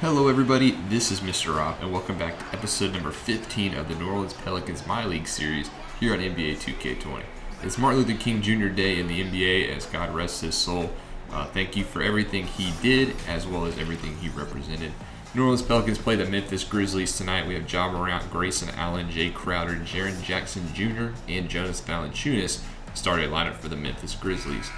Hello everybody, this is Mr. Rob, and welcome back to episode number 15 of the New Orleans Pelicans MyLeague series here on NBA 2K20. It's Martin Luther King Jr. Day in the NBA, as God rests his soul. Thank you for everything he did, as well as everything he represented. New Orleans Pelicans play the Memphis Grizzlies tonight. We have Ja Morant, Grayson Allen, Jay Crowder, Jaren Jackson Jr., and Jonas Valanciunas starting lineup for the Memphis Grizzlies.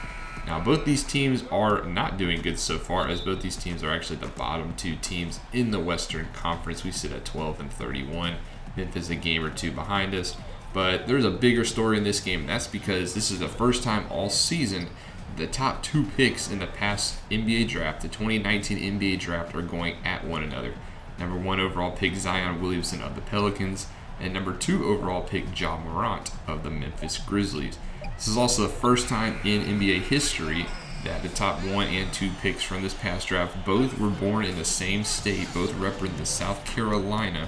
Now, both these teams are not doing good so far, as both these teams are actually the bottom two teams in the Western Conference. We sit at 12 and 31. Memphis a game or two behind us. But there's a bigger story in this game, and that's because this is the first time all season the top two picks in the past NBA draft, the 2019 NBA draft, are going at one another. Number 1 overall pick Zion Williamson of the Pelicans, and number 2 overall pick Ja Morant of the Memphis Grizzlies. This is also the first time in NBA history that the top 1 and 2 picks from this past draft both were born in the same state, both representing South Carolina,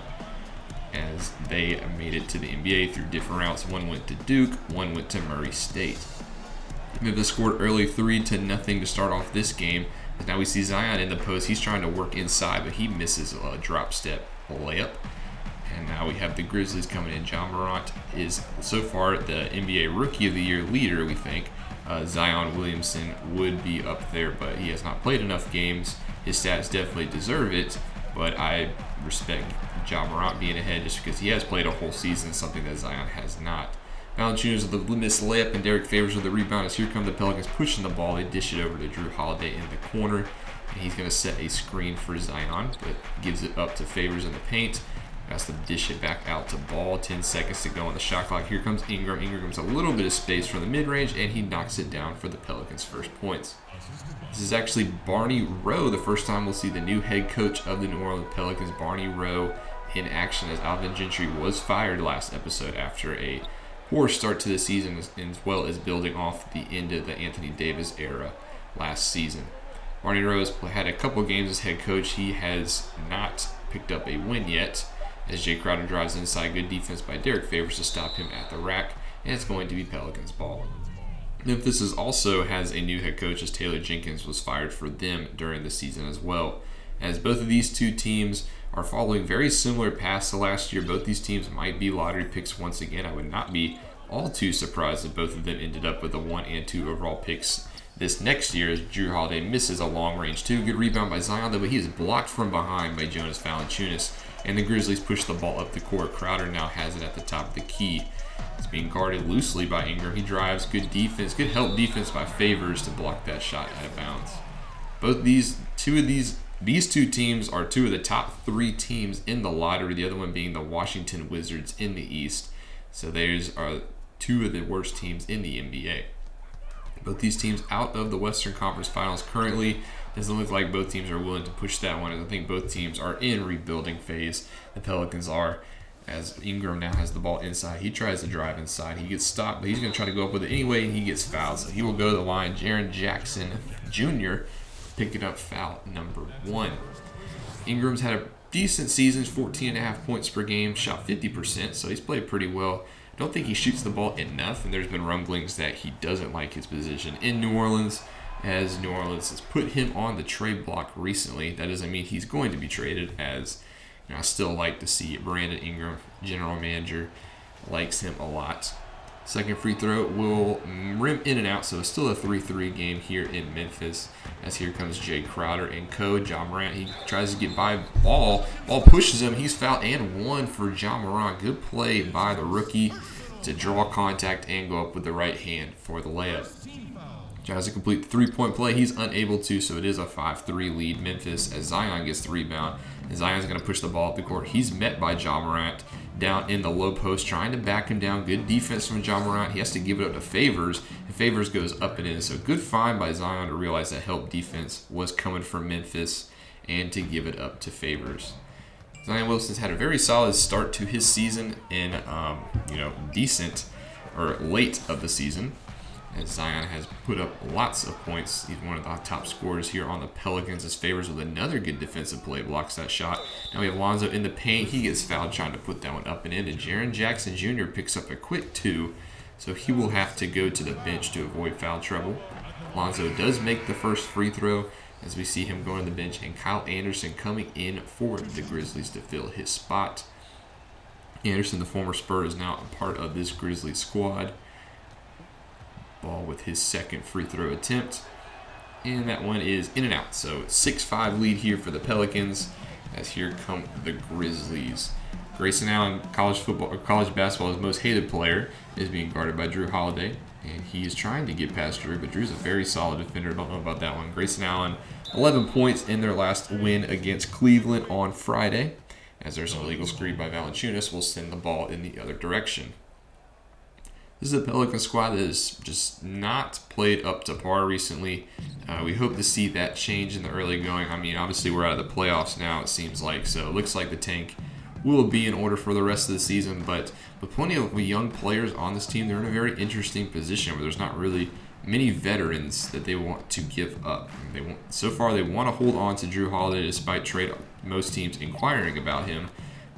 as they made it to the NBA through different routes. One went to Duke, one went to Murray State. Memphis scored early 3-0 to start off this game. Now we see Zion in the post. He's trying to work inside, but he misses a drop step layup. And now we have the Grizzlies coming in. Ja Morant is so far the NBA Rookie of the Year leader, we think. Zion Williamson would be up there, but he has not played enough games. His stats definitely deserve it, but I respect Ja Morant being ahead just because he has played a whole season, something that Zion has not. Valanciunas with the missed layup, and Derek Favors with the rebound. As here come the Pelicans pushing the ball. They dish it over to Jrue Holiday in the corner, and he's going to set a screen for Zion, but gives it up to Favors in the paint. Has to dish it back out to Ball. 10 seconds to go on the shot clock. Here comes Ingram. Ingram's a little bit of space from the mid-range, and he knocks it down for the Pelicans' first points. This is actually Barney Rowe, the first time we'll see the new head coach of the New Orleans Pelicans, Barney Rowe, in action, as Alvin Gentry was fired last episode after a poor start to the season, as well as building off the end of the Anthony Davis era last season. Barney Rowe has had a couple games as head coach. He has not picked up a win yet, as Jay Crowder drives inside. Good defense by Derek Favors to stop him at the rack, and it's going to be Pelicans ball. Memphis also has a new head coach, as Taylor Jenkins was fired for them during the season as well. As both of these two teams are following very similar paths to last year, both these teams might be lottery picks once again. I would not be all too surprised if both of them ended up with the 1 and 2 overall picks this next year, as Jrue Holiday misses a long range 2. Good rebound by Zion, though, but he is blocked from behind by Jonas Valanciunas, and the Grizzlies push the ball up the court. Crowder now has it at the top of the key. It's being guarded loosely by Ingram. He drives. Good defense, good help defense by Favors to block that shot out of bounds. Both these two teams are 2 of the top 3 teams in the lottery, the other one being the Washington Wizards in the East. So those are 2 of the worst teams in the NBA. Both these teams out of the Western Conference Finals currently. Doesn't look like both teams are willing to push that one, as I think both teams are in rebuilding phase. The Pelicans are, as Ingram now has the ball inside. He tries to drive inside. He gets stopped, but he's going to try to go up with it anyway, and he gets fouled. So he will go to the line. Jaren Jackson Jr. picking up foul number 1. Ingram's had a decent season, 14.5 points per game, shot 50%, so he's played pretty well. I don't think he shoots the ball enough, and there's been rumblings that he doesn't like his position in New Orleans, as New Orleans has put him on the trade block recently. That doesn't mean he's going to be traded, as I still like to see Brandon Ingram, general manager, likes him a lot. Second free throw will rim in and out, so it's still a 3-3 game here in Memphis, as here comes Jay Crowder and Ja Morant. He tries to get by Ball. Ball pushes him. He's fouled and 1 for Ja Morant. Good play by the rookie to draw contact and go up with the right hand for the layup. Tries to complete the 3-point play. He's unable to, so it is a 5-3 lead Memphis, as Zion gets the rebound. And Zion's going to push the ball up the court. He's met by Ja Morant down in the low post, trying to back him down. Good defense from Ja Morant. He has to give it up to Favors, and Favors goes up and in. So good find by Zion to realize that help defense was coming from Memphis and to give it up to Favors. Zion Wilson's had a very solid start to his season in, decent or late of the season, as Zion has put up lots of points. He's one of the top scorers here on the Pelicans, as Favors with another good defensive play blocks that shot. Now we have Lonzo in the paint. He gets fouled trying to put that one up and in, and Jaren Jackson Jr. picks up a quick 2, so he will have to go to the bench to avoid foul trouble. Lonzo does make the first free throw, as we see him going to the bench, and Kyle Anderson coming in for the Grizzlies to fill his spot. Anderson, the former Spur, is now a part of this Grizzlies squad. Ball with his second free throw attempt, and that one is in and out. So 6-5 lead here for the Pelicans, as here come the Grizzlies. Grayson Allen, college basketball's most hated player, is being guarded by Jrue Holiday, and he is trying to get past Jrue, but Jrue's a very solid defender. Don't know about that one. Grayson Allen, 11 points in their last win against Cleveland on Friday, as there's an illegal screen by Valanciunas. Will send the ball in the other direction. This is a Pelican squad that has just not played up to par recently. We hope to see that change in the early going. I mean, obviously we're out of the playoffs now, it seems like, so it looks like the tank will be in order for the rest of the season. But with plenty of young players on this team, they're in a very interesting position where there's not really many veterans that they want to give up. So far, they want to hold on to Jrue Holiday despite most teams inquiring about him.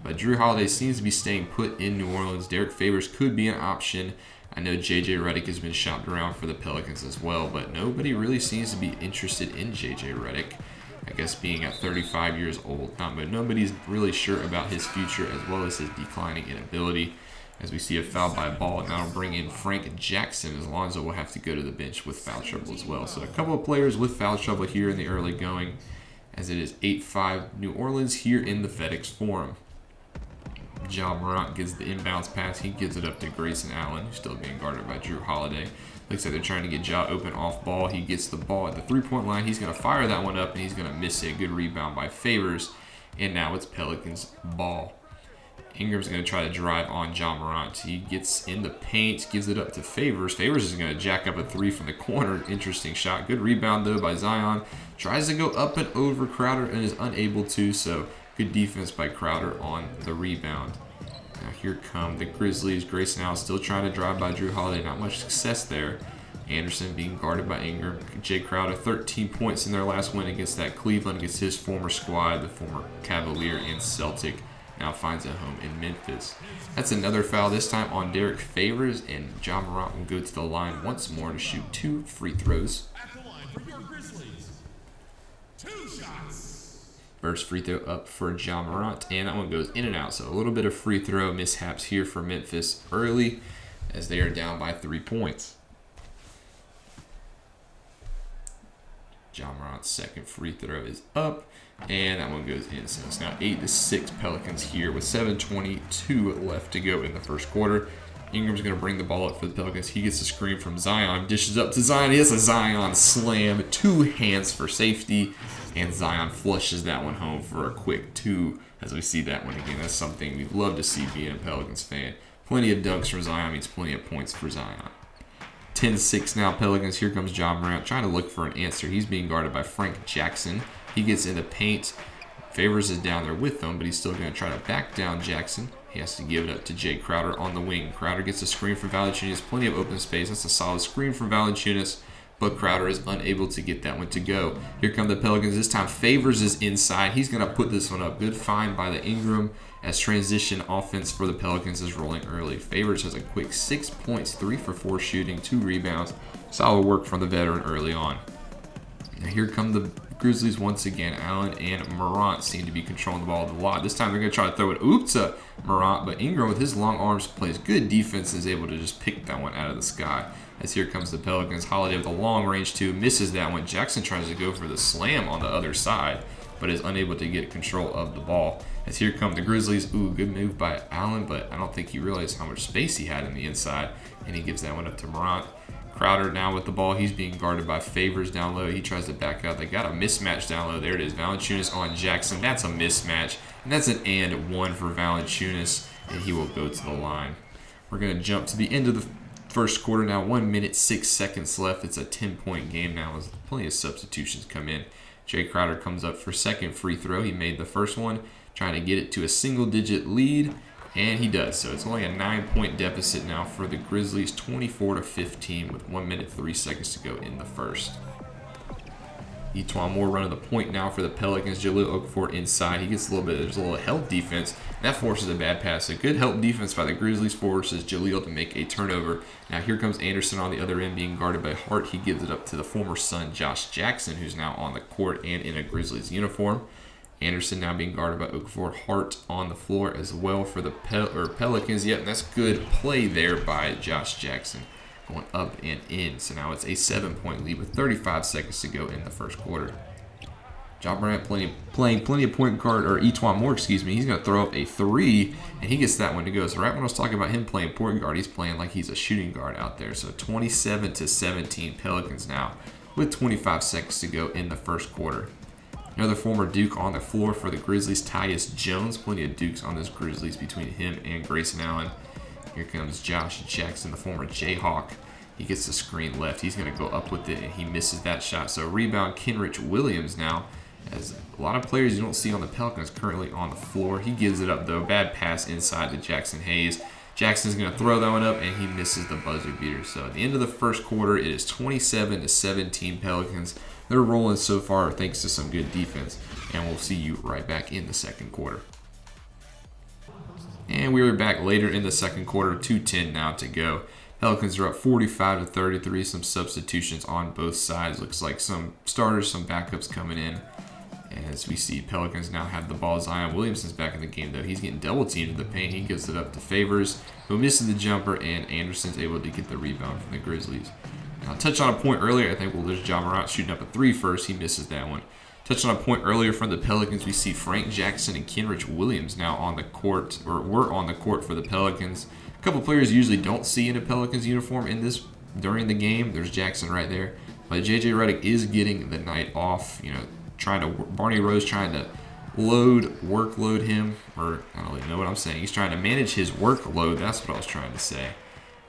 But Jrue Holiday seems to be staying put in New Orleans. Derek Favors could be an option. I know JJ Redick has been shopped around for the Pelicans as well, but nobody really seems to be interested in JJ Redick. I guess being at 35 years old, nobody's really sure about his future as well as his declining inability. As we see a foul by Ball, now we'll bring in Frank Jackson, as Lonzo will have to go to the bench with foul trouble as well. So a couple of players with foul trouble here in the early going, as it is 8-5 New Orleans here in the FedEx Forum. Ja Morant gets the inbounds pass. He gives it up to Grayson Allen, who's still being guarded by Jrue Holiday. Looks like they're trying to get Ja open off ball. He gets the ball at the three-point line. He's going to fire that one up, and he's going to miss it. Good rebound by Favors, and now it's Pelicans ball. Ingram's going to try to drive on Ja Morant. He gets in the paint, gives it up to Favors. Favors is going to jack up a three from the corner. Interesting shot. Good rebound, though, by Zion. Tries to go up and over Crowder and is unable to, so good defense by Crowder on the rebound. Now here come the Grizzlies. Grayson Allen still trying to drive by Jrue Holiday. Not much success there. Anderson being guarded by Ingram. Jay Crowder, 13 points in their last win against that Cleveland, against his former squad, the former Cavalier and Celtic. Now finds a home in Memphis. That's another foul, this time on Derek Favors, and Ja Morant will go to the line once more to shoot 2 free throws. At the line for your Grizzlies, 2 shots. First free throw up for Ja Morant, and that one goes in and out. So a little bit of free throw mishaps here for Memphis early, as they are down by 3 points. Ja Morant's second free throw is up, and that one goes in. So it's now 8-6 Pelicans here with 7:22 left to go in the first quarter. Ingram's going to bring the ball up for the Pelicans. He gets a screen from Zion, dishes up to Zion. He has a Zion slam, 2 hands for safety, and Zion flushes that one home for a quick 2. As we see that one again, that's something we'd love to see being a Pelicans fan. Plenty of dunks from Zion means plenty of points for Zion. 10-6 now Pelicans. Here comes Ja Morant trying to look for an answer. He's being guarded by Frank Jackson. He gets in the paint. Favors is down there with him, but he's still going to try to back down Jackson. He has to give it up to Jay Crowder on the wing. Crowder gets a screen from Valanciunas. Plenty of open space. That's a solid screen from Valanciunas, but Crowder is unable to get that one to go. Here come the Pelicans. This time Favors is inside. He's going to put this one up. Good find by the Ingram, as transition offense for the Pelicans is rolling early. Favors has a quick 6 points, 3 for 4 shooting, 2 rebounds. Solid work from the veteran early on. Now here come the Grizzlies once again. Allen and Morant seem to be controlling the ball a lot. This time they're going to try to throw it to Morant, but Ingram with his long arms plays good defense and is able to just pick that one out of the sky. As here comes the Pelicans. Holiday with a long range 2, misses that one. Jackson tries to go for the slam on the other side, but is unable to get control of the ball. As here come the Grizzlies. Good move by Allen, but I don't think he realized how much space he had in the inside, and he gives that one up to Morant. Crowder now with the ball. He's being guarded by Favors down low. He tries to back out. They got a mismatch down low. There it is. Valanciunas on Jackson. That's a mismatch, and that's an and 1 for Valanciunas, and he will go to the line. We're going to jump to the end of the first quarter now. 1 minute, 6 seconds left. It's a 10-point game now as plenty of substitutions come in. Jay Crowder comes up for second free throw. He made the first one, trying to get it to a single-digit lead, and he does. So it's only a 9-point deficit now for the Grizzlies, 24-15, with 1 minute, 3 seconds to go in the first. Etwan Moore running the point now for the Pelicans. Jrue Holiday inside. He gets there's a little help defense. And that forces a bad pass. A good help defense by the Grizzlies forces Jrue to make a turnover. Now here comes Anderson on the other end being guarded by Hart. He gives it up to the former Sun, Josh Jackson, who's now on the court and in a Grizzlies uniform. Anderson now being guarded by Okafor. Hart on the floor as well for the Pelicans. Yep, that's good play there by Josh Jackson. Going up and in. So now it's a 7-point lead with 35 seconds to go in the first quarter. Ja Morant playing plenty of point guard, or Etwan Moore, excuse me. He's going to throw up a 3, and he gets that one to go. So right when I was talking about him playing point guard, he's playing like he's a shooting guard out there. So 27-17 Pelicans now with 25 seconds to go in the first quarter. Another former Duke on the floor for the Grizzlies, Tyus Jones. Plenty of Dukes on this Grizzlies between him and Grayson Allen. Here comes Josh Jackson, the former Jayhawk. He gets the screen left. He's going to go up with it, and he misses that shot. So rebound, Kenrich Williams now. As a lot of players you don't see on the Pelicans currently on the floor. He gives it up, though. Bad pass inside to Jackson Hayes. Jackson's going to throw that one up, and he misses the buzzer beater. So at the end of the first quarter, it is 27-17 Pelicans. They're rolling so far thanks to some good defense. And we'll see you right back in the second quarter. And we were back later in the second quarter, 2:10 now to go. Pelicans are up 45-33. Some substitutions on both sides. Looks like some starters, some backups coming in. As we see, Pelicans now have the ball. Zion Williamson's back in the game, though. He's getting double teamed in the paint. He gives it up to Favors, who misses the jumper, and Anderson's able to get the rebound from the Grizzlies. Now, touch on a point earlier. I think, there's Ja Morant shooting up a 3 first. He misses that one. Touch on a point earlier from the Pelicans, we see Frank Jackson and Kenrich Williams now on the court, or were on the court for the Pelicans. A couple players you usually don't see in a Pelicans uniform during the game. There's Jackson right there. But J.J. Redick is getting the night off, Barney Rose trying to workload him, or I don't really know what I'm saying. He's trying to manage his workload. That's what I was trying to say.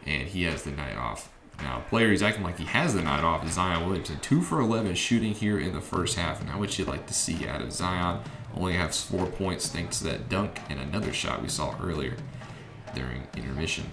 And he has the night off. Now, a player he's acting like he has the night off is Zion Williamson. 2 for 11 shooting here in the first half. Now, what you'd like to see out of Zion. Only has 4 points thanks to that dunk and another shot we saw earlier during intermission.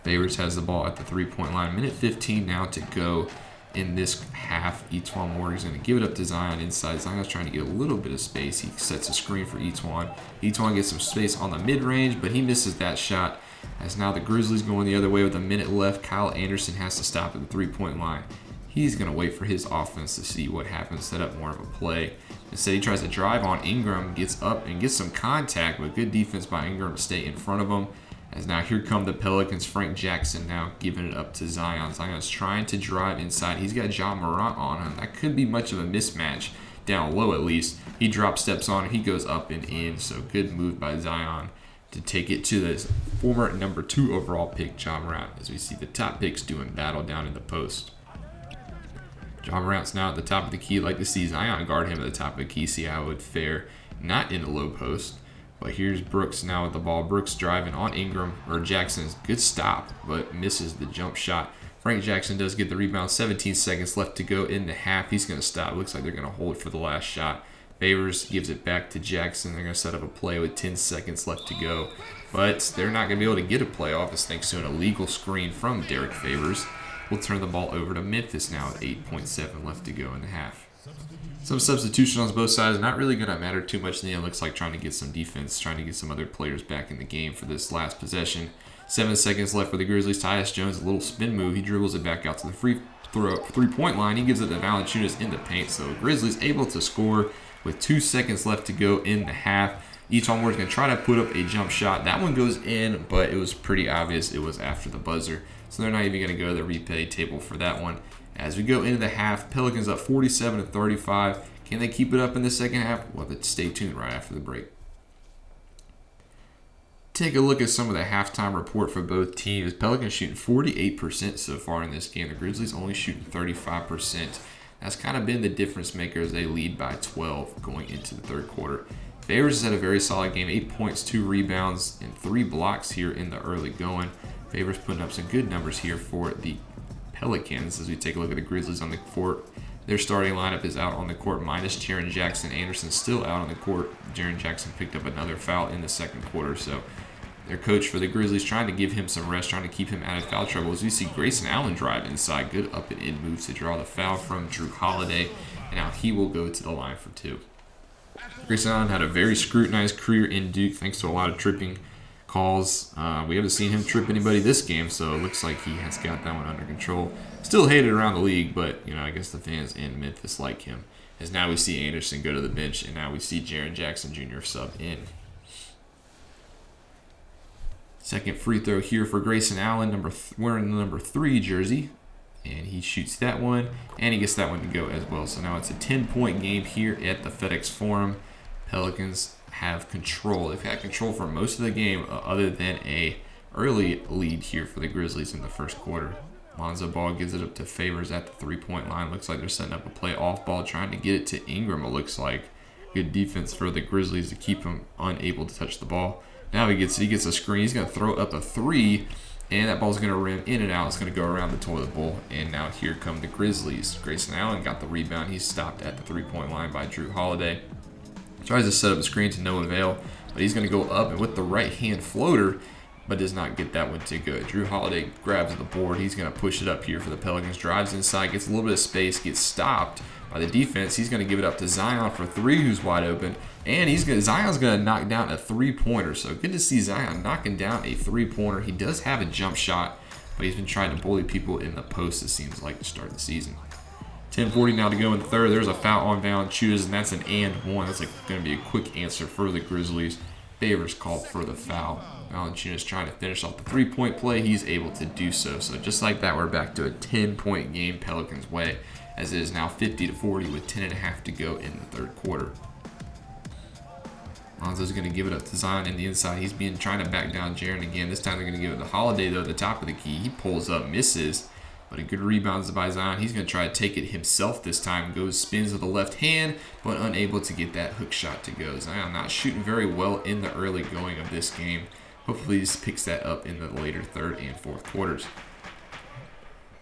Favors has the ball at the 3-point line. Minute 15 now to go in this half. Etwan Moore is going to give it up to Zion inside. Zion's trying to get a little bit of space. He sets a screen for Etwan. Etwan gets some space on the mid-range, but he misses that shot. As now the Grizzlies going the other way with a minute left. Kyle Anderson has to stop at the 3-point line. He's going to wait for his offense to see what happens, set up more of a play. Instead, he tries to drive on Ingram, gets up and gets some contact, but good defense by Ingram to stay in front of him. As now here come the Pelicans. Frank Jackson now giving it up to Zion. Zion's trying to drive inside. He's got Ja Morant on him. That could be much of a mismatch, down low at least. He drop steps on it. He goes up and in. So good move by Zion to take it to the former number 2 overall pick, Ja Morant, as we see the top picks doing battle down in the post. Ja Morant's now at the top of the key. I'd like to see Zion guard him at the top of the key, see how it would fare, not in the low post. But here's Brooks now with the ball. Brooks driving on Ingram, or Jackson's good stop, but misses the jump shot. Frank Jackson does get the rebound. 17 seconds left to go in the half. He's going to stop. Looks like they're going to hold for the last shot. Favors gives it back to Jackson. They're going to set up a play with 10 seconds left to go. But they're not going to be able to get a play off as thanks to an illegal screen from Derek Favors. We'll turn the ball over to Memphis now with 8.7 left to go in the half. Some substitution on both sides. Not really going to matter too much in the end. Looks like trying to get some defense, trying to get some other players back in the game for this last possession. 7 seconds left for the Grizzlies. Tyus Jones, a little spin move. He dribbles it back out to the three-point line. He gives it to Valanciunas in the paint. So Grizzlies able to score with 2 seconds left to go in the half. Etwan Moore is going to try to put up a jump shot. That one goes in, but it was pretty obvious it was after the buzzer. So they're not even going to go to the replay table for that one. As we go into the half, Pelicans up 47-35. Can they keep it up in the second half? Well, stay tuned right after the break. Take a look at some of the halftime report for both teams. Pelicans shooting 48% so far in this game. The Grizzlies only shooting 35%. That's kind of been the difference maker as they lead by 12 going into the third quarter. Favors has had a very solid game. 8 points, 2 rebounds, and 3 blocks here in the early going. Favors putting up some good numbers here for the Pelicans as we take a look at the Grizzlies on the court. Their starting lineup is out on the court minus Jaren Jackson. Anderson still out on the court. Jaren Jackson picked up another foul in the second quarter. So their coach for the Grizzlies trying to give him some rest, trying to keep him out of foul trouble. As we see Grayson Allen drive inside. Good up and in move to draw the foul from Jrue Holiday. and now he will go to the line for 2. Grayson Allen had a very scrutinized career in Duke thanks to a lot of tripping calls. We haven't seen him trip anybody this game, so it looks like he has got that one under control. Still hated around the league, but I guess the fans in Memphis like him. As now we see Anderson go to the bench, and now we see Jaren Jackson Jr. sub in. Second free throw here for Grayson Allen, wearing the number 3 jersey. And he shoots that one, and he gets that one to go as well. So now it's a 10-point game here at the FedEx Forum. Pelicans have control. They've had control for most of the game, other than a early lead here for the Grizzlies in the first quarter. Lonzo Ball gives it up to Favors at the 3-point line. Looks like they're setting up a play off ball, trying to get it to Ingram, it looks like. Good defense for the Grizzlies to keep him unable to touch the ball. Now he gets a screen. He's going to throw up a 3. And that ball's going to rim in and out. It's going to go around the toilet bowl. And now here come the Grizzlies. Grayson Allen got the rebound. He's stopped at the 3-point line by Jrue Holiday. Tries to set up a screen to no avail. But he's going to go up and with the right-hand floater, but does not get that one to go. Jrue Holiday grabs the board. He's going to push it up here for the Pelicans. Drives inside, gets a little bit of space, gets stopped by the defense. He's going to give it up to Zion for 3, who's wide open. And Zion's going to knock down a 3-pointer. So good to see Zion knocking down a 3-pointer. He does have a jump shot, but he's been trying to bully people in the post, it seems like, to start the season. 10:40 now to go in the third. There's a foul on Valanciunas, and that's an and 1. That's going to be a quick answer for the Grizzlies. Favors called for the foul. Valanciunas trying to finish off the 3-point play. He's able to do so. So just like that, we're back to a 10-point game Pelicans way, as it is now 50-40 with 10.5 to go in the third quarter. Lonzo's going to give it up to Zion in the inside. He's trying to back down Jaren again. This time they're going to give it to Holiday, though, at the top of the key. He pulls up, misses, but a good rebound by Zion. He's going to try to take it himself this time. Spins with the left hand, but unable to get that hook shot to go. Zion not shooting very well in the early going of this game. Hopefully he picks that up in the later third and fourth quarters.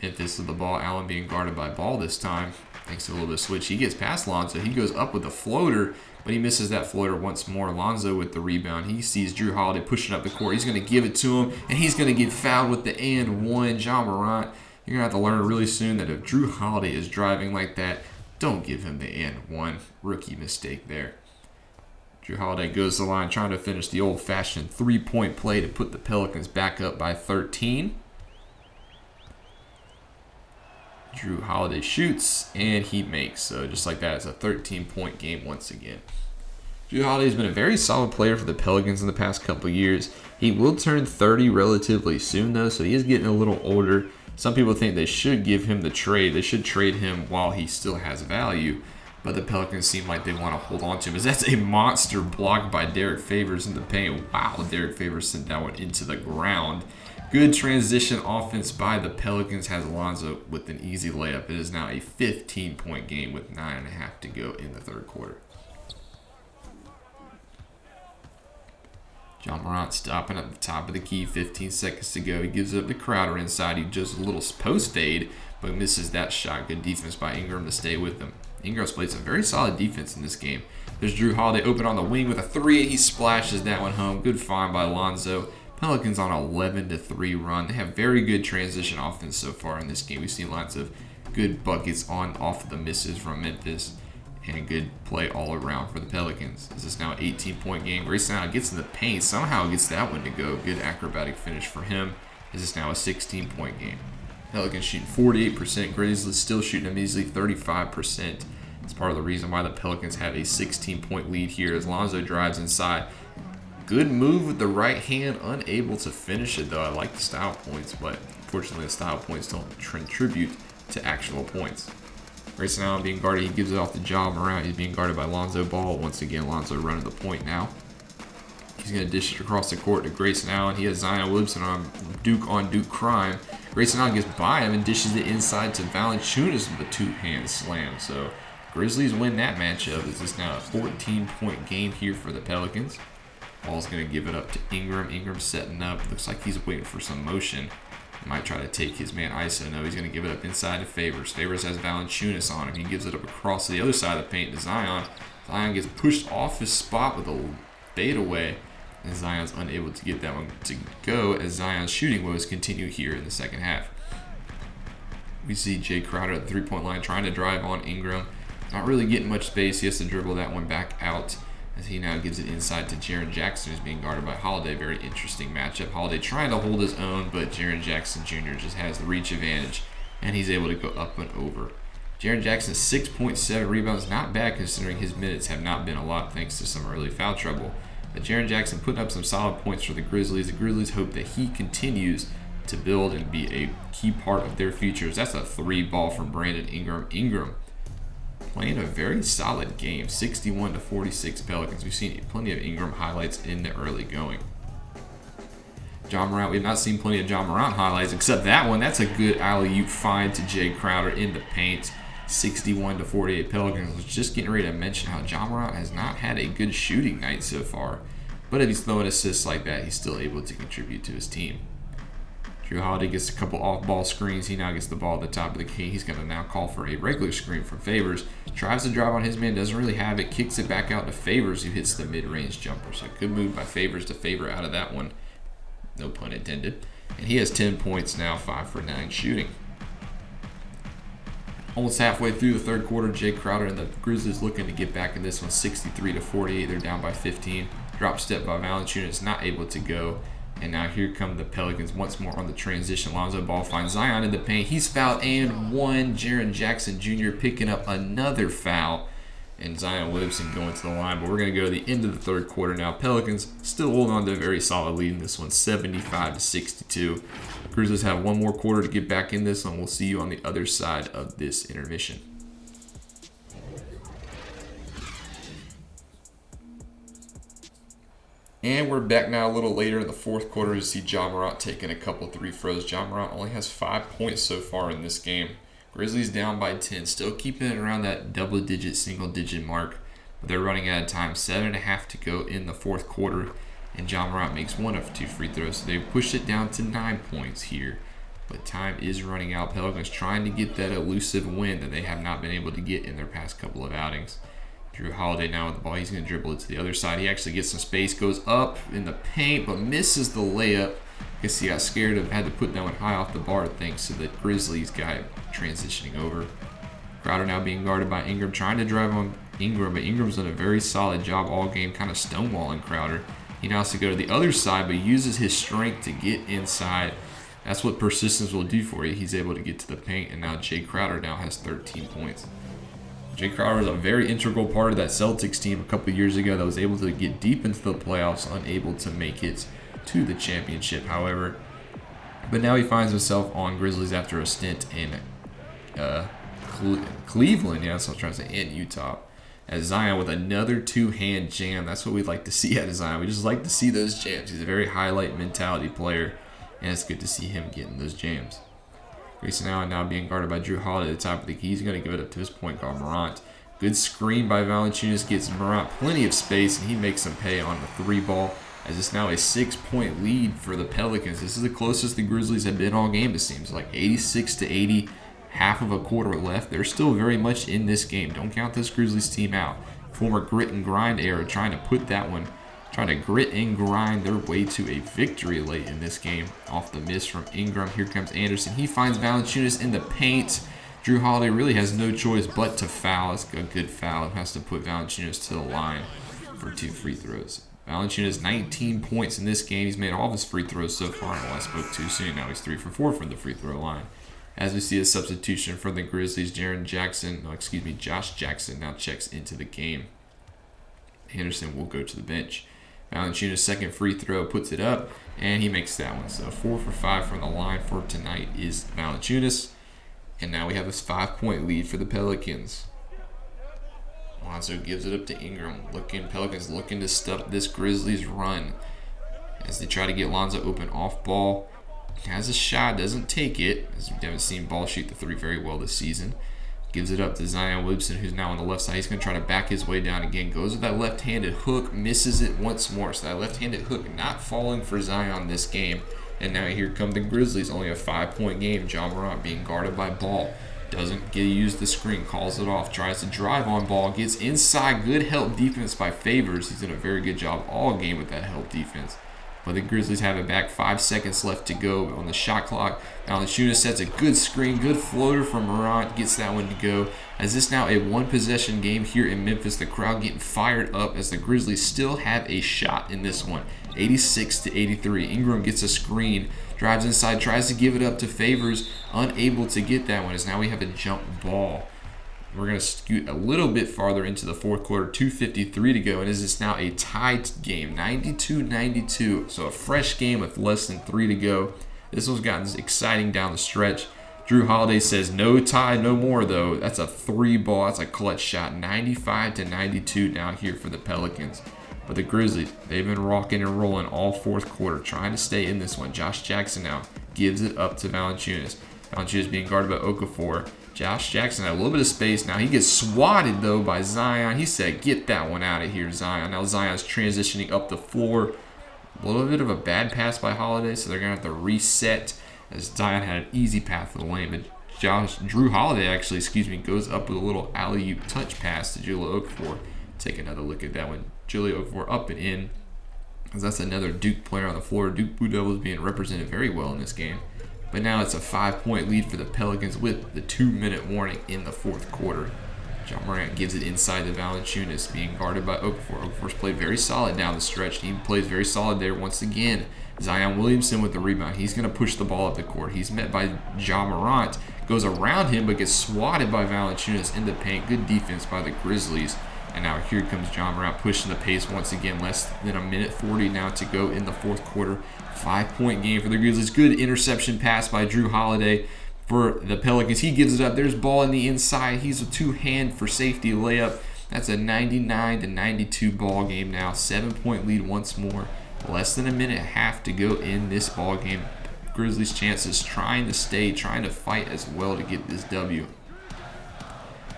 Memphis with the ball. Allen being guarded by Ball this time. Thanks to a little bit of switch. He gets past Lonzo. He goes up with a floater, but he misses that floater once more. Lonzo with the rebound. He sees Jrue Holiday pushing up the court. He's going to give it to him, and he's going to get fouled with the and 1. Ja Morant, you're going to have to learn really soon that if Jrue Holiday is driving like that, don't give him the and 1. Rookie mistake there. Jrue Holiday goes to the line trying to finish the old-fashioned 3-point play to put the Pelicans back up by 13. Jrue Holiday shoots, and he makes. So just like that, it's a 13-point game once again. Jrue Holiday has been a very solid player for the Pelicans in the past couple of years. He will turn 30 relatively soon, though, so he is getting a little older. Some people think they should give him the trade. They should trade him while he still has value. But the Pelicans seem like they want to hold on to him, as that's a monster block by Derek Favors in the paint. Wow, Derek Favors sent that one into the ground. Good transition offense by the Pelicans has Lonzo with an easy layup. It is now a 15-point game with 9.5 to go in the third quarter. Ja Morant stopping at the top of the key, 15 seconds to go. He gives it up to Crowder inside. He does a little post fade, but misses that shot. Good defense by Ingram to stay with him. Ingram's played some very solid defense in this game. There's Jrue Holiday open on the wing with a 3, and he splashes that one home. Good find by Lonzo. Pelicans on an 11-3 run. They have very good transition offense so far in this game. We've seen lots of good buckets off of the misses from Memphis, and good play all around for the Pelicans. This is now an 18-point game. Grayson Allen gets in the paint, somehow gets that one to go. Good acrobatic finish for him. This is now a 16-point game. Pelicans shooting 48%. Grizzlies still shooting a measly 35%. It's part of the reason why the Pelicans have a 16-point lead here as Lonzo drives inside. Good move with the right hand, unable to finish it though. I like the style points, but unfortunately the style points don't contribute to actual points. Grayson Allen being guarded, he gives it off to Ja Morant. He's being guarded by Lonzo Ball. Once again, Lonzo running the point now. He's going to dish it across the court to Grayson Allen. He has Zion Williamson on Duke crime. Grayson Allen gets by him and dishes it inside to Valanciunas with a two-hand slam. So Grizzlies win that matchup. This is now a 14-point game here for the Pelicans. Ball's going to give it up to Ingram. Ingram setting up. Looks like he's waiting for some motion. He might try to take his man ISO. No, he's going to give it up inside to Favors. Favors has Valanciunas on him. He gives it up across to the other side of the paint to Zion. Zion gets pushed off his spot with a fadeaway, and Zion's unable to get that one to go as Zion's shooting woes continue here in the second half. We see Jay Crowder at the three-point line trying to drive on Ingram. Not really getting much space. He has to dribble that one back out as he now gives it inside to Jaren Jackson, who's being guarded by Holiday. Very interesting matchup. Holiday trying to hold his own, but Jaren Jackson Jr. just has the reach advantage, and he's able to go up and over. Jaren Jackson, 6.7 rebounds. Not bad considering his minutes have not been a lot thanks to some early foul trouble. But Jaren Jackson putting up some solid points for the Grizzlies. The Grizzlies hope that he continues to build and be a key part of their futures. That's a 3 ball from Brandon Ingram. Ingram playing a very solid game, 61-46 Pelicans. We've seen plenty of Ingram highlights in the early going. Ja Morant, we've not seen plenty of Ja Morant highlights except that one. That's a good alley-oop find to Jay Crowder in the paint. 61-48 Pelicans. I was just getting ready to mention how Ja Morant has not had a good shooting night so far. But if he's throwing assists like that, he's still able to contribute to his team. Jrue Holiday gets a couple off-ball screens. He now gets the ball at the top of the key. He's going to now call for a regular screen from Favors. Tries to drive on his man, doesn't really have it. Kicks it back out to Favors, who hits the mid-range jumper. So good move by Favors to favor out of that one. No pun intended. And he has 10 points now, 5 for 9 shooting. Almost halfway through the third quarter, Jay Crowder and the Grizzlies looking to get back in this one, 63-48. They're down by 15. Drop step by Valanciunas, not able to go. And now here come the Pelicans once more on the transition. Lonzo Ball finds Zion in the paint. He's fouled and one. Jaren Jackson Jr. picking up another foul. And Zion Williamson going to the line. But we're going to go to the end of the third quarter now. Pelicans still holding on to a very solid lead in this one, 75-62. Grizzlies have one more quarter to get back in this one. We'll see you on the other side of this intermission. And we're back now a little later in the fourth quarter to see Ja Morant taking a couple 3 throws. Ja Morant only has 5 points so far in this game. Grizzlies down by 10, still keeping it around that double-digit, single-digit mark. But they're running out of time, 7.5 to go in the fourth quarter. And Ja Morant makes 1 of 2 free throws. So they push it down to 9 points here. But time is running out. Pelicans trying to get that elusive win that they have not been able to get in their past couple of outings. Jrue Holiday now with the ball. He's going to dribble it to the other side. He actually gets some space, goes up in the paint, but misses the layup. I guess he got scared and had to put that one high off the bar thanks to the Grizzlies guy transitioning over. Crowder now being guarded by Ingram, trying to drive on Ingram, but Ingram's done a very solid job all game, kind of stonewalling Crowder. He now has to go to the other side, but uses his strength to get inside. That's what persistence will do for you. He's able to get to the paint, and now Jay Crowder now has 13 points. Jay Crowder was a very integral part of that Celtics team a couple years ago that was able to get deep into the playoffs, unable to make it to the championship, however. But now he finds himself on Grizzlies after a stint in Cleveland, that's what I'm trying to say, in Utah. As Zion with another 2-hand jam. That's what we'd like to see out of Zion. We just like to see those jams. He's a very highlight mentality player, and it's good to see him getting those jams. Grayson Allen now being guarded by Jrue Holiday at the top of the key. He's going to give it up to his point guard, Morant. Good screen by Valanciunas. Gets Morant plenty of space, and he makes him pay on the 3 ball. As it's now a 6-point lead for the Pelicans. This is the closest the Grizzlies have been all game, it seems like. 86-80, half of a quarter left. They're still very much in this game. Don't count this Grizzlies team out. Former grit and grind era trying to put that one, trying to grit and grind their way to a victory late in this game. Off the miss from Ingram. Here comes Anderson. He finds Valanciunas in the paint. Jrue Holiday really has no choice but to foul. It's a good foul. It has to put Valanciunas to the line for 2 free throws. Valanciunas 19 points in this game. He's made all of his free throws so far. I spoke too soon. Now he's 3 for 4 from the free throw line. As we see a substitution for the Grizzlies, Josh Jackson now checks into the game. Anderson will go to the bench. Valanciunas' second free throw puts it up, and he makes that one. So 4 for 5 from the line for tonight is Valanciunas. And now we have this 5-point lead for the Pelicans. Lonzo gives it up to Ingram. Pelicans looking to stop this Grizzlies run as they try to get Lonzo open off ball. Has a shot, doesn't take it, as we haven't seen Ball shoot the 3 very well this season. Gives it up to Zion Williamson, who's now on the left side. He's going to try to back his way down again. Goes with that left-handed hook, misses it once more. So that left-handed hook not falling for Zion this game. And now here come the Grizzlies, only a 5-point game. Ja Morant being guarded by Ball. Doesn't use the screen, calls it off, tries to drive on Ball, gets inside. Good help defense by Favors. He's done a very good job all game with that help defense. but the Grizzlies have it back. 5 seconds left to go on the shot clock. Valanciunas sets a good screen, good floater from Morant, gets that one to go. As this now a one-possession game here in Memphis, the crowd getting fired up as the Grizzlies still have a shot in this one. 86-83. Ingram gets a screen, drives inside, tries to give it up to Favors, unable to get that one as now we have a jump ball. We're going to scoot a little bit farther into the fourth quarter, 2:53 to go, and this is now a tied game, 92-92. So a fresh game with less than 3 to go. This one's gotten exciting down the stretch. Jrue Holiday says no tie, no more though. That's a 3 ball. That's a clutch shot. 95-92 down here for the Pelicans. But the Grizzlies, they've been rocking and rolling all fourth quarter, trying to stay in this one. Josh Jackson now gives it up to Valanciunas. Valanciunas being guarded by Okafor. Josh Jackson had a little bit of space. Now he gets swatted though by Zion. He said, get that one out of here, Zion. Now Zion's transitioning up the floor. A little bit of a bad pass by Holiday, so they're going to have to reset as Zion had an easy path to the lane. But Jrue Holiday actually, goes up with a little alley-oop touch pass to Jahlil Okafor. Take another look at that one. Jahlil Okafor up and in, as that's another Duke player on the floor. Duke Blue Devils being represented very well in this game. But now it's a 5-point lead for the Pelicans with the 2-minute warning in the fourth quarter. Ja Morant gives it inside to Valanciunas, being guarded by Okafor. Okafor's played very solid down the stretch. He plays very solid there once again. Zion Williamson with the rebound. He's going to push the ball up the court. He's met by Ja Morant. Goes around him, but gets swatted by Valanciunas in the paint. Good defense by the Grizzlies. And now here comes Ja Morant pushing the pace once again. Less than a minute 40 now to go in the fourth quarter. 5-point game for the Grizzlies. Good interception pass by Jrue Holiday for the Pelicans. He gives it up. There's ball in the inside. He's a two-hand for safety layup. That's a 99-92 ball game now. 7-point lead once more. Less than a minute and a half to go in this ball game. Grizzlies' chances trying to fight as well to get this W.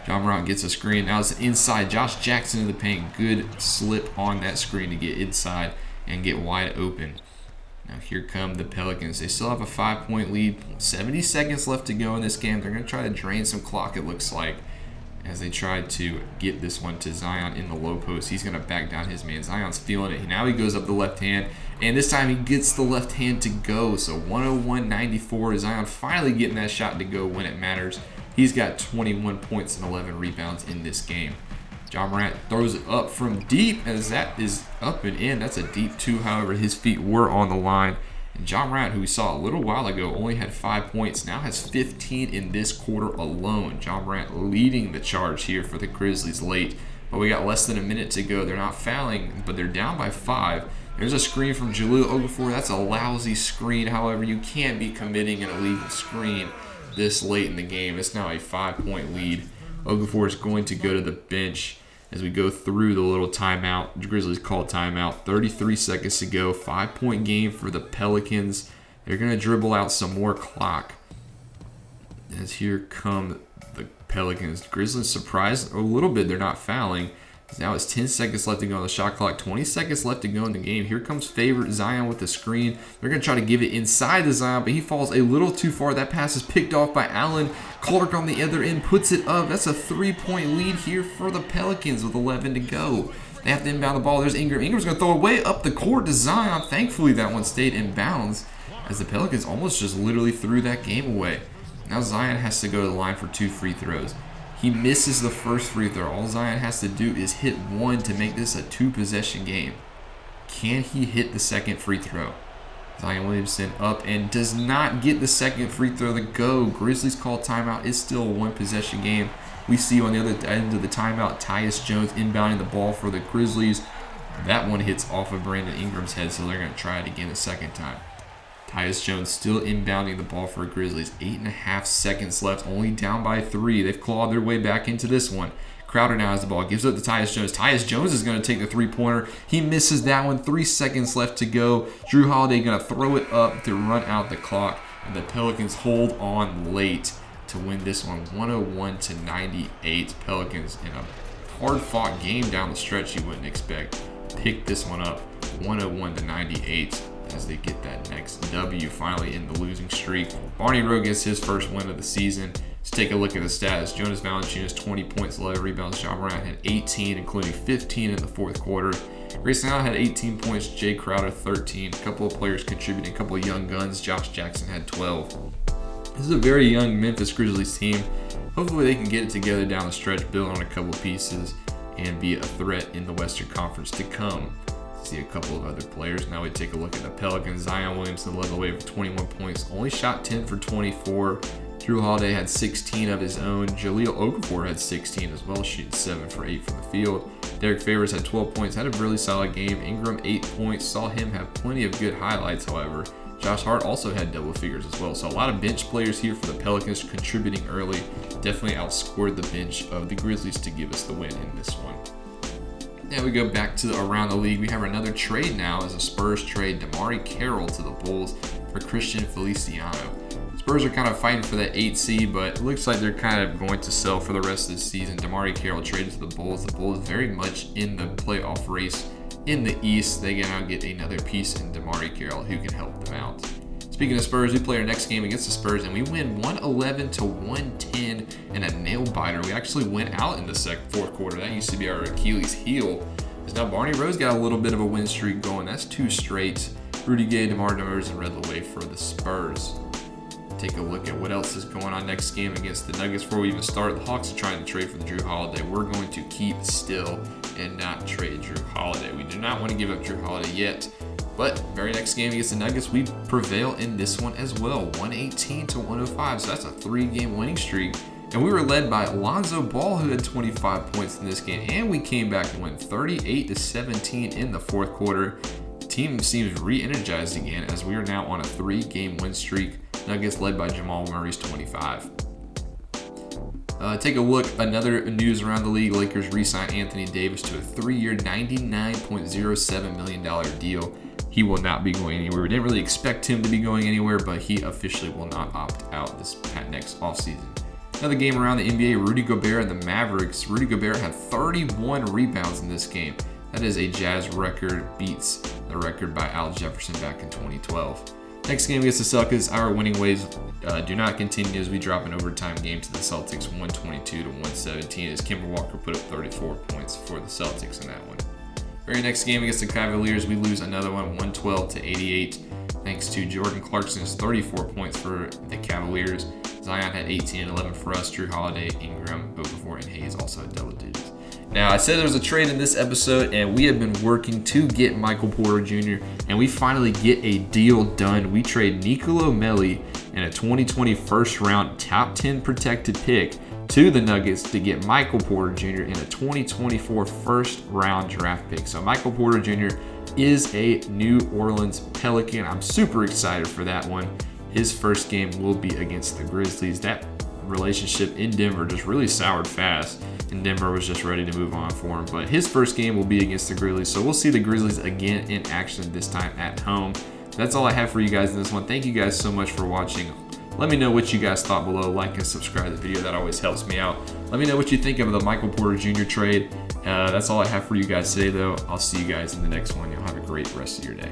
Ja Morant gets a screen. Now it's inside. Josh Jackson in the paint. Good slip on that screen to get inside and get wide open. Now here come the Pelicans. They still have a 5-point lead. 70 seconds left to go in this game. They're going to try to drain some clock, it looks like, as they try to get this one to Zion in the low post. He's going to back down his man. Zion's feeling it. Now he goes up the left hand, and this time he gets the left hand to go. So 101-94. Zion finally getting that shot to go when it matters. He's got 21 points and 11 rebounds in this game. Ja Morant throws it up from deep, as that is up and in. That's a deep 2, however, his feet were on the line. And Ja Morant, who we saw a little while ago, only had 5 points, now has 15 in this quarter alone. Ja Morant leading the charge here for the Grizzlies late. But we got less than a minute to go. They're not fouling, but they're down by 5. There's a screen from Jahlil Okafor. That's a lousy screen. However, you can't be committing an illegal screen this late in the game. It's now a 5-point lead. Okafor is going to go to the bench as we go through the little timeout. The Grizzlies call timeout. 33 seconds to go. 5-point game for the Pelicans. They're going to dribble out some more clock. As here come the Pelicans. Grizzlies surprised a little bit. They're not fouling. Now it's 10 seconds left to go on the shot clock. 20 seconds left to go in the game. Here comes favorite Zion with the screen. They're going to try to give it inside the Zion, but he falls a little too far. That pass is picked off by Allen. Clark on the other end puts it up. That's a 3-point lead here for the Pelicans with 11 to go. They have to inbound the ball. There's Ingram. Ingram's going to throw it way up the court to Zion. Thankfully, that one stayed in bounds as the Pelicans almost just literally threw that game away. Now Zion has to go to the line for 2 free throws. He misses the first free throw. All Zion has to do is hit 1 to make this a 2-possession game. Can he hit the second free throw? Zion Williamson up and does not get the second free throw to go. Grizzlies call timeout. It's still a 1-possession game. We see on the other end of the timeout, Tyus Jones inbounding the ball for the Grizzlies. That one hits off of Brandon Ingram's head, so they're going to try it again a second time. Tyus Jones still inbounding the ball for Grizzlies. 8.5 seconds left, only down by 3. They've clawed their way back into this one. Crowder now has the ball, gives it to Tyus Jones. Tyus Jones is going to take the 3-pointer. He misses that one. 3 seconds left to go. Jrue Holiday going to throw it up to run out the clock. And the Pelicans hold on late to win this one, 101-98. Pelicans in a hard-fought game down the stretch you wouldn't expect. Pick this one up, 101-98. As they get that next W finally in the losing streak. Barney Rowe gets his first win of the season. Let's take a look at the stats. Jonas Valanciunas, 20 points, 11 rebounds. Ja Morant had 18, including 15 in the fourth quarter. Grayson Allen had 18 points, Jay Crowder 13. A couple of players contributing, a couple of young guns. Josh Jackson had 12. This is a very young Memphis Grizzlies team. Hopefully they can get it together down the stretch, build on a couple of pieces, and be a threat in the Western Conference to come. See a couple of other players. Now we take a look at the Pelicans. Zion Williamson led the way with 21 points, only shot 10 for 24. Jrue Holiday had 16 of his own. Jahlil Okafor had 16 as well, shooting 7 for 8 from the field. Derek Favors had 12 points, had a really solid game. Ingram 8 points, saw him have plenty of good highlights, however. Josh Hart also had double figures as well. So a lot of bench players here for the Pelicans contributing early. Definitely outscored the bench of the Grizzlies to give us the win in this one. Now we go back to around the league. We have another trade now as a Spurs trade. DeMarre Carroll to the Bulls for Christian Feliciano. Spurs are kind of fighting for that 8 seed, but it looks like they're kind of going to sell for the rest of the season. DeMarre Carroll traded to the Bulls. The Bulls very much in the playoff race in the East. They can now get another piece in DeMarre Carroll who can help them out. Speaking of Spurs, we play our next game against the Spurs, and we win 111-110 in a nail biter. We actually went out in the fourth quarter. That used to be our Achilles heel. Because now Barney Rose got a little bit of a win streak going. That's 2 straight. Rudy Gay, DeMar DeRozan led the way for the Spurs. Take a look at what else is going on next game against the Nuggets. Before we even start, the Hawks are trying to trade for the Jrue Holiday. We're going to keep still and not trade Jrue Holiday. We do not want to give up Jrue Holiday yet. But very next game against the Nuggets, we prevail in this one as well, 118-105. So that's a 3-game winning streak. And we were led by Lonzo Ball, who had 25 points in this game. And we came back and went 38-17 in the fourth quarter. The team seems re-energized again as we are now on a 3-game win streak. Nuggets led by Jamal Murray's 25. Take a look, another news around the league. Lakers re-signed Anthony Davis to a 3-year, $99.07 million deal. He will not be going anywhere. We didn't really expect him to be going anywhere, but he officially will not opt out this next offseason. Another game around the NBA, Rudy Gobert and the Mavericks. Rudy Gobert had 31 rebounds in this game. That is a Jazz record, beats the record by Al Jefferson back in 2012. Next game against the Celtics, our winning ways do not continue as we drop an overtime game to the Celtics, 122-117, as Kemba Walker put up 34 points for the Celtics in that one. Very next game against the Cavaliers, we lose another one, 112-88, thanks to Jordan Clarkson's 34 points for the Cavaliers. Zion had 18 and 11 for us. Jrue Holiday, Ingram, Okafor, and Hayes also had double digits. Now, I said there was a trade in this episode, and we have been working to get Michael Porter Jr., and we finally get a deal done. We trade Nicolo Melli and a 2020 first-round top 10 protected pick to the Nuggets to get Michael Porter Jr. in a 2024 first-round draft pick. So Michael Porter Jr. is a New Orleans Pelican. I'm super excited for that one. His first game will be against the Grizzlies. That relationship in Denver just really soured fast, and Denver was just ready to move on for him. But his first game will be against the Grizzlies, so we'll see the Grizzlies again in action, this time at home. That's all I have for you guys in this one. Thank you guys so much for watching. Let me know what you guys thought below. Like and subscribe to the video. That always helps me out. Let me know what you think of the Michael Porter Jr. trade. That's all I have for you guys today, though. I'll see you guys in the next one. You'll have a great rest of your day.